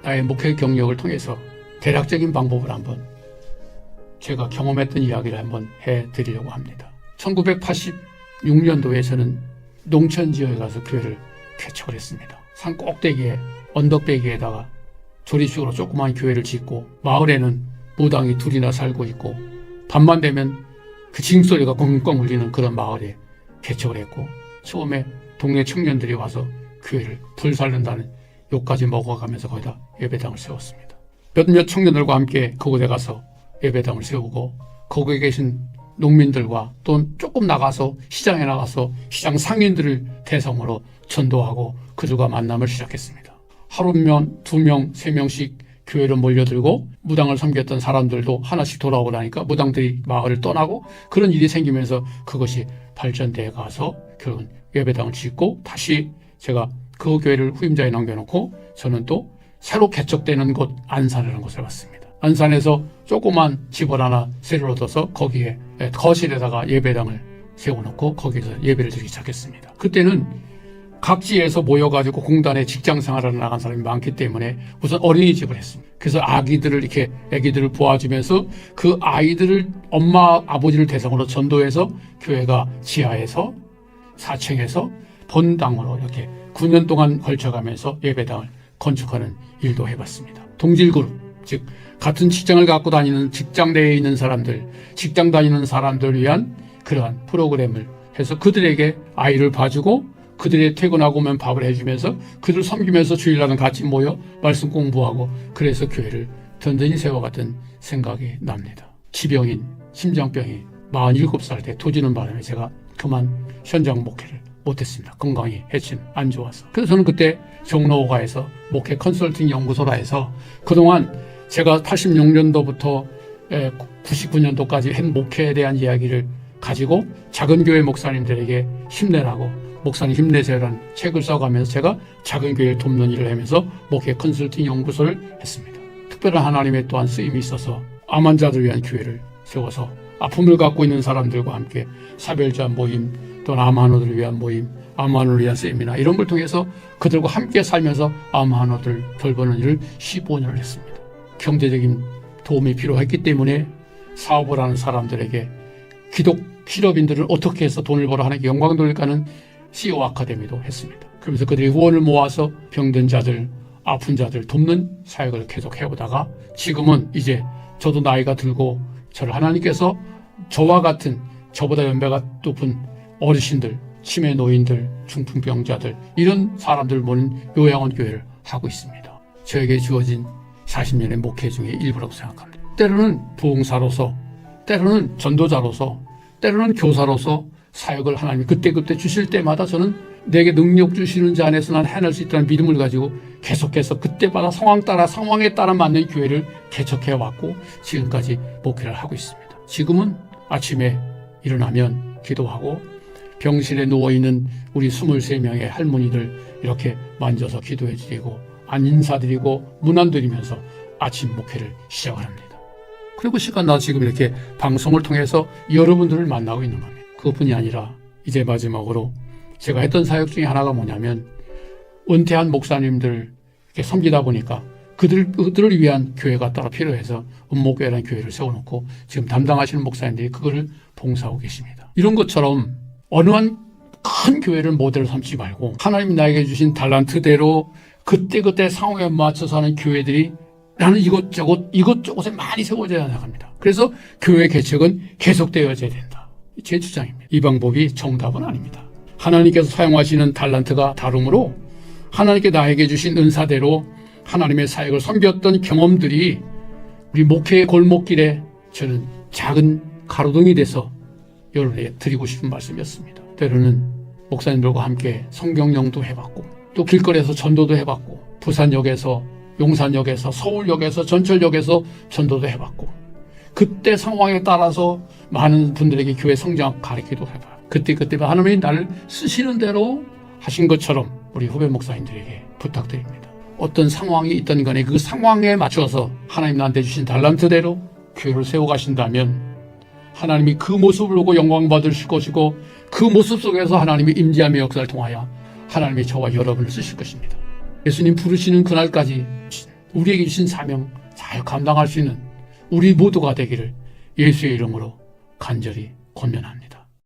나의 목회 경력을 통해서 대략적인 방법을 한번 제가 경험했던 이야기를 한번 해드리려고 합니다. 1986년도에 저는 농촌 지역에 가서 교회를 개척을 했습니다. 산 꼭대기에 언덕배기에다가 조리식으로 조그만 교회를 짓고 마을에는 무당이 둘이나 살고 있고 밤만 되면 그 징소리가 꽁꽁 울리는 그런 마을에 개척을 했고 처음에 동네 청년들이 와서 교회를 불살른다는 욕까지 먹어가면서 거기다 예배당을 세웠습니다. 몇몇 청년들과 함께 그곳에 가서 예배당을 세우고 거기에 계신 농민들과 또 조금 나가서 시장에 나가서 시장 상인들을 대상으로 전도하고 그들과 만남을 시작했습니다. 하루면 2명, 3명씩 교회로 몰려들고 무당을 섬겼던 사람들도 하나씩 돌아오고 나니까 무당들이 마을을 떠나고 그런 일이 생기면서 그것이 발전되어 가서 결국은 예배당을 짓고 다시 제가 그 교회를 후임자에 남겨놓고 저는 또 새로 개척되는 곳 안산이라는 곳에 왔습니다. 안산에서 조그만 집을 하나 새로 얻어서 거기에 거실에다가 예배당을 세워놓고 거기서 예배를 드리기 시작했습니다. 그때는 각지에서 모여가지고 공단에 직장 생활을 나간 사람이 많기 때문에 우선 어린이집을 했습니다. 그래서 아기들을 보아주면서 그 아이들을 엄마 아버지를 대상으로 전도해서 교회가 지하에서 4층에서 본당으로 이렇게 9년 동안 걸쳐가면서 예배당을 건축하는 일도 해봤습니다. 동질그룹, 즉 같은 직장을 갖고 다니는 직장 내에 있는 사람들, 직장 다니는 사람들을 위한 그러한 프로그램을 해서 그들에게 아이를 봐주고 그들이 퇴근하고 오면 밥을 해주면서 그들 섬기면서 주일날은 같이 모여 말씀 공부하고 그래서 교회를 든든히 세워갔던 생각이 납니다. 지병인 심장병이 47살 때 터지는 바람에 제가 그만 현장 목회를 못했습니다. 건강이 해친 안 좋아서. 그래서 저는 그때 종로오가에서 목회 컨설팅 연구소라 해서 그동안 제가 86년도부터 99년도까지 한 목회에 대한 이야기를 가지고 작은 교회 목사님들에게 힘내라고 목사님 힘내세요라는 책을 써가면서 제가 작은 교회를 돕는 일을 하면서 목회 컨설팅 연구소를 했습니다. 특별한 하나님의 또한 쓰임이 있어서 암 환자들을 위한 교회를 세워서 아픔을 갖고 있는 사람들과 함께 사별자 모임 또는 암 환우들을 위한 모임, 암 환우를 위한 세미나 이런 걸 통해서 그들과 함께 살면서 암 환우들 돌보는 일을 15년을 했습니다. 경제적인 도움이 필요했기 때문에 사업을 하는 사람들에게 기독 실업인들을 어떻게 해서 돈을 벌어 하는 게 영광 돌릴까는 CEO 아카데미도 했습니다. 그러면서 그들이 후원을 모아서 병든 자들, 아픈 자들 돕는 사역을 계속 해오다가 지금은 이제 저도 나이가 들고 저를 하나님께서 저와 같은 저보다 연배가 높은 어르신들, 치매 노인들, 중풍병자들 이런 사람들 모는 요양원 교회를 하고 있습니다. 저에게 주어진 40년의 목회 중에 일부라고 생각합니다. 때로는 부흥사로서, 때로는 전도자로서, 때로는 교사로서 사역을 하나님이 그때그때 주실 때마다 저는 내게 능력 주시는 자 안에서 난 해낼 수 있다는 믿음을 가지고 계속해서 그때마다 상황에 따라 맞는 교회를 개척해왔고 지금까지 목회를 하고 있습니다. 지금은 아침에 일어나면 기도하고 병실에 누워있는 우리 23명의 할머니들 이렇게 만져서 기도해드리고 안 인사드리고 문안드리면서 아침 목회를 시작을 합니다. 그리고 시간 나서 지금 이렇게 방송을 통해서 여러분들을 만나고 있는 겁니다. 그것뿐이 아니라 이제 마지막으로 제가 했던 사역 중에 하나가 뭐냐면 은퇴한 목사님들 이렇게 섬기다 보니까 그들을 위한 교회가 따로 필요해서 은목교회라는 교회를 세워놓고 지금 담당하시는 목사님들이 그거를 봉사하고 계십니다. 이런 것처럼 어느 한 큰 교회를 모델로 삼지 말고 하나님이 나에게 주신 달란트대로 그때그때 상황에 맞춰서 하는 교회들이 나는 이것저것에 많이 세워져야 나갑니다. 그래서 교회 개척은 계속되어져야 된다. 제 주장입니다. 이 방법이 정답은 아닙니다. 하나님께서 사용하시는 달란트가 다르므로 하나님께 나에게 주신 은사대로 하나님의 사역을 섬겼던 경험들이 우리 목회의 골목길에 저는 작은 가로등이 돼서 여러분에게 드리고 싶은 말씀이었습니다. 때로는 목사님들과 함께 성경영도 해봤고 또 길거리에서 전도도 해봤고 부산역에서 용산역에서 서울역에서 전철역에서 전도도 해봤고 그때 상황에 따라서 많은 분들에게 교회 성장 가르치기도 해봐요. 그때 하나님이 나를 쓰시는 대로 하신 것처럼 우리 후배 목사님들에게 부탁드립니다. 어떤 상황이 있던 간에 그 상황에 맞춰서 하나님 나한테 주신 달란트대로 교회를 세워가신다면 하나님이 그 모습을 보고 영광 받으실 것이고 그 모습 속에서 하나님이 임재함의 역사를 통하여 하나님이 저와 여러분을 쓰실 것입니다. 예수님 부르시는 그날까지 우리에게 주신 사명 잘 감당할 수 있는 우리 모두가 되기를 예수의 이름으로 간절히 권면합니다.